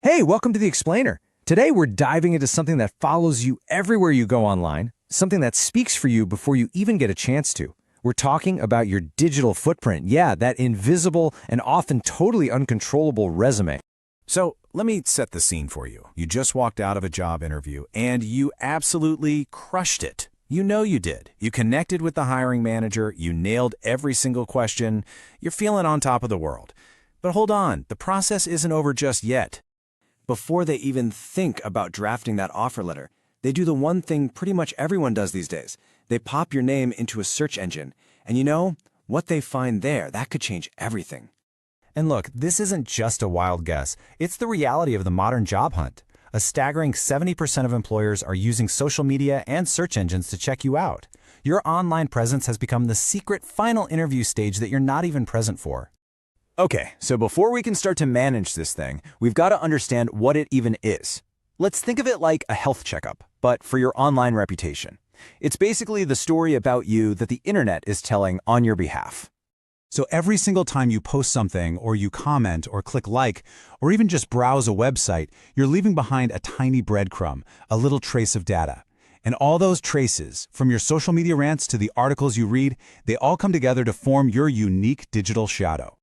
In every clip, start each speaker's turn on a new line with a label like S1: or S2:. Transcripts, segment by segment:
S1: Hey, welcome to The Explainer. Today we're diving into something that follows you everywhere you go online, something that speaks for you before you even get a chance to. We're talking about your digital footprint. Yeah, that invisible and often totally uncontrollable resume.
S2: So let me set the scene for you. You just walked out of a job interview and you absolutely crushed it. You know you did. You connected with the hiring manager, you nailed every single question, you're feeling on top of the world. But hold on, the process isn't over just yet. Before they even think about drafting that offer letter, they do the one thing pretty much everyone does these days. They pop your name into a search engine, and you know, what they find there, that could change everything.
S3: And look, this isn't just a wild guess. It's the reality of the modern job hunt. A staggering 70% of employers are using social media and search engines to check you out. Your online presence has become the secret final interview stage that you're not even present for.
S2: Okay, so before we can start to manage this thing, we've got to understand what it even is. Let's think of it like a health checkup, but for your online reputation. It's basically the story about you that the internet is telling on your behalf.
S3: So every single time you post something, or you comment, or click like, or even just browse a website, you're leaving behind a tiny breadcrumb, a little trace of data. And all those traces, from your social media rants to the articles you read, they all come together to form your unique digital shadow.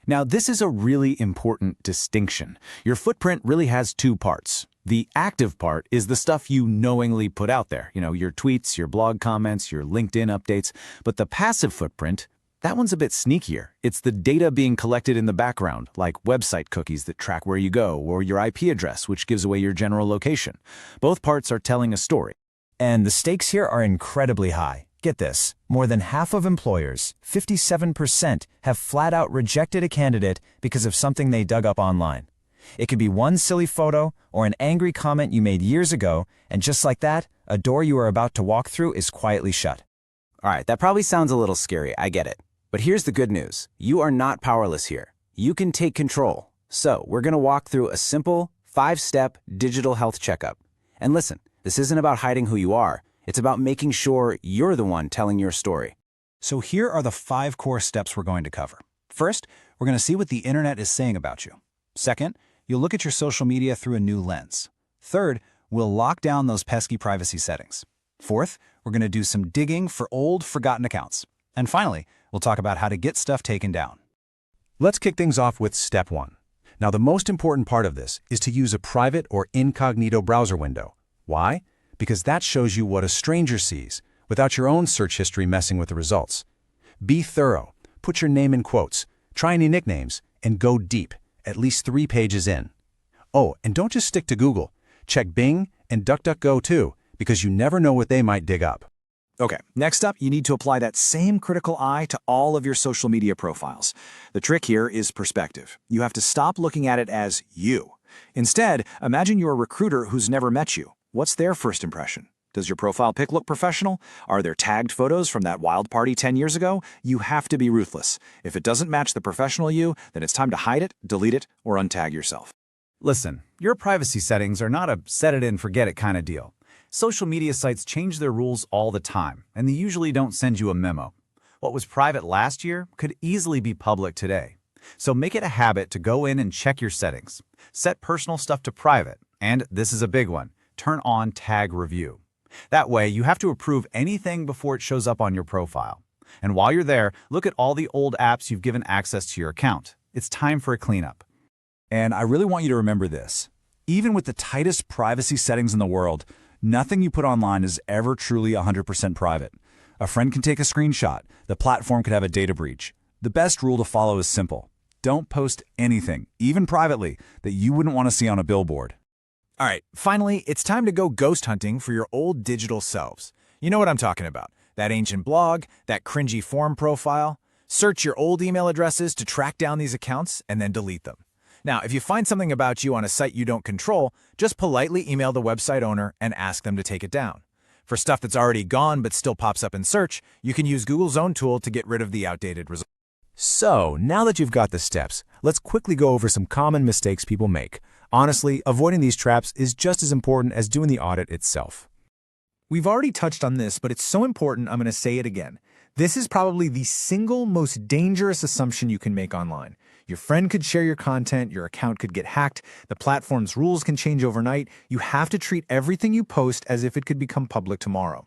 S2: Now, this is a really important distinction. Your footprint really has two parts. The active part is the stuff you knowingly put out there, your tweets, your blog comments, your LinkedIn updates. But the passive footprint, that one's a bit sneakier. It's the data being collected in the background, like website cookies that track where you go, or your IP address, which gives away your general location. Both parts are telling a story.
S1: And the stakes here are incredibly high. Get this, more than half of employers, 57%, have flat out rejected a candidate because of something they dug up online. It could be one silly photo or an angry comment you made years ago, and just like that, a door you are about to walk through is quietly shut.
S2: All right, that probably sounds a little scary, I get it. But here's the good news. You are not powerless here. You can take control. So we're going to walk through a simple 5-step digital health checkup. And listen, this isn't about hiding who you are. It's about making sure you're the one telling your story.
S3: So here are the 5 core steps we're going to cover. First, we're going to see what the internet is saying about you. Second, you'll look at your social media through a new lens. Third, we'll lock down those pesky privacy settings. Fourth, we're going to do some digging for old, forgotten accounts. And finally, we'll talk about how to get stuff taken down. Let's kick things off with step 1. Now, the most important part of this is to use a private or incognito browser window. Why? Because that shows you what a stranger sees, without your own search history messing with the results. Be thorough, put your name in quotes, try any nicknames, and go deep, at least 3 pages in. Oh, and don't just stick to Google. Check Bing and DuckDuckGo too, because you never know what they might dig up.
S4: Okay, next up, you need to apply that same critical eye to all of your social media profiles. The trick here is perspective. You have to stop looking at it as you. Instead, imagine you're a recruiter who's never met you. What's their first impression? Does your profile pic look professional? Are there tagged photos from that wild party 10 years ago? You have to be ruthless. If it doesn't match the professional you, then it's time to hide it, delete it, or untag yourself.
S3: Listen, your privacy settings are not a set-it-and-forget-it kind of deal. Social media sites change their rules all the time, and they usually don't send you a memo. What was private last year could easily be public today. So make it a habit to go in and check your settings. Set personal stuff to private, and this is a big one. Turn on tag review. That way, you have to approve anything before it shows up on your profile. And while you're there, look at all the old apps you've given access to your account. It's time for a cleanup. And I really want you to remember this. Even with the tightest privacy settings in the world, nothing you put online is ever truly 100% private. A friend can take a screenshot. The platform could have a data breach. The best rule to follow is simple. Don't post anything, even privately, that you wouldn't want to see on a billboard.
S4: All right, finally, it's time to go ghost hunting for your old digital selves. You know what I'm talking about. That ancient blog, that cringy forum profile. Search your old email addresses to track down these accounts and then delete them. Now, if you find something about you on a site you don't control, just politely email the website owner and ask them to take it down. For stuff that's already gone but still pops up in search, you can use Google's own tool to get rid of the outdated results.
S1: So, now that you've got the steps, let's quickly go over some common mistakes people make. Honestly, avoiding these traps is just as important as doing the audit itself.
S4: We've already touched on this, but it's so important I'm going to say it again. This is probably the single most dangerous assumption you can make online. Your friend could share your content, your account could get hacked, the platform's rules can change overnight. You have to treat everything you post as if it could become public tomorrow.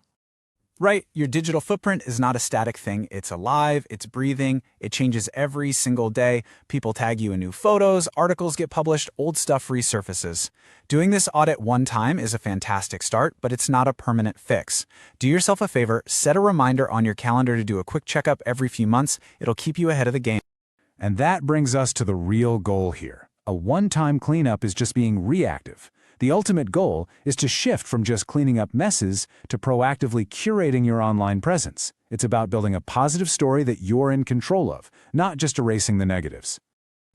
S3: Right, your digital footprint is not a static thing. It's alive, it's breathing, it changes every single day. People tag you in new photos, articles get published, old stuff resurfaces. Doing this audit one time is a fantastic start, but it's not a permanent fix. Do yourself a favor, set a reminder on your calendar to do a quick checkup every few months. It'll keep you ahead of the game.
S2: And that brings us to the real goal here. A one-time cleanup is just being reactive. The ultimate goal is to shift from just cleaning up messes to proactively curating your online presence. It's about building a positive story that you're in control of, not just erasing the negatives.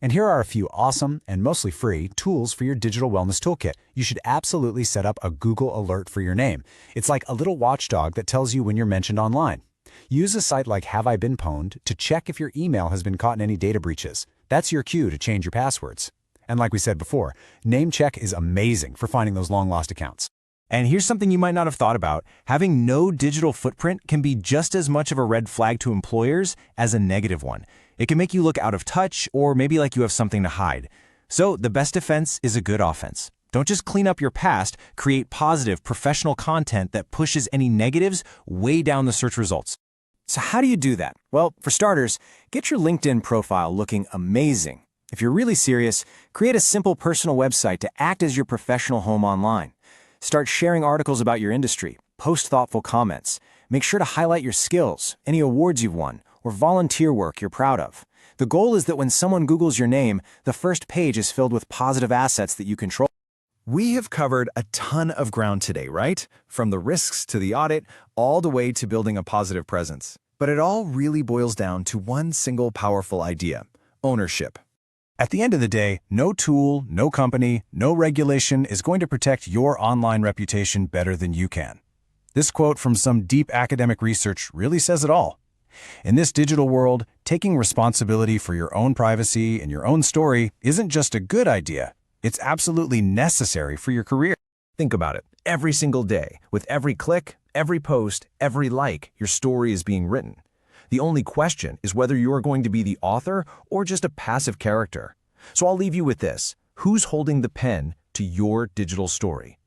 S1: And here are a few awesome and mostly free tools for your digital wellness toolkit. You should absolutely set up a Google alert for your name. It's like a little watchdog that tells you when you're mentioned online. Use a site like Have I Been Pwned to check if your email has been caught in any data breaches. That's your cue to change your passwords. And like we said before, NameCheck is amazing for finding those long-lost accounts. And here's something you might not have thought about. Having no digital footprint can be just as much of a red flag to employers as a negative one. It can make you look out of touch or maybe like you have something to hide. So the best defense is a good offense. Don't just clean up your past, create positive, professional content that pushes any negatives way down the search results. So how do you do that? Well, for starters, get your LinkedIn profile looking amazing. If you're really serious, create a simple personal website to act as your professional home online. Start sharing articles about your industry, post thoughtful comments. Make sure to highlight your skills, any awards you've won, or volunteer work you're proud of. The goal is that when someone Googles your name, the first page is filled with positive assets that you control.
S4: We have covered a ton of ground today, right? From the risks to the audit, all the way to building a positive presence. But it all really boils down to one single powerful idea: ownership.
S2: At the end of the day, no tool, no company, no regulation is going to protect your online reputation better than you can. This quote from some deep academic research really says it all. In this digital world, taking responsibility for your own privacy and your own story isn't just a good idea, it's absolutely necessary for your career.
S1: Think about it. Every single day, with every click, every post, every like, your story is being written. The only question is whether you are going to be the author or just a passive character. So I'll leave you with this. Who's holding the pen to your digital story?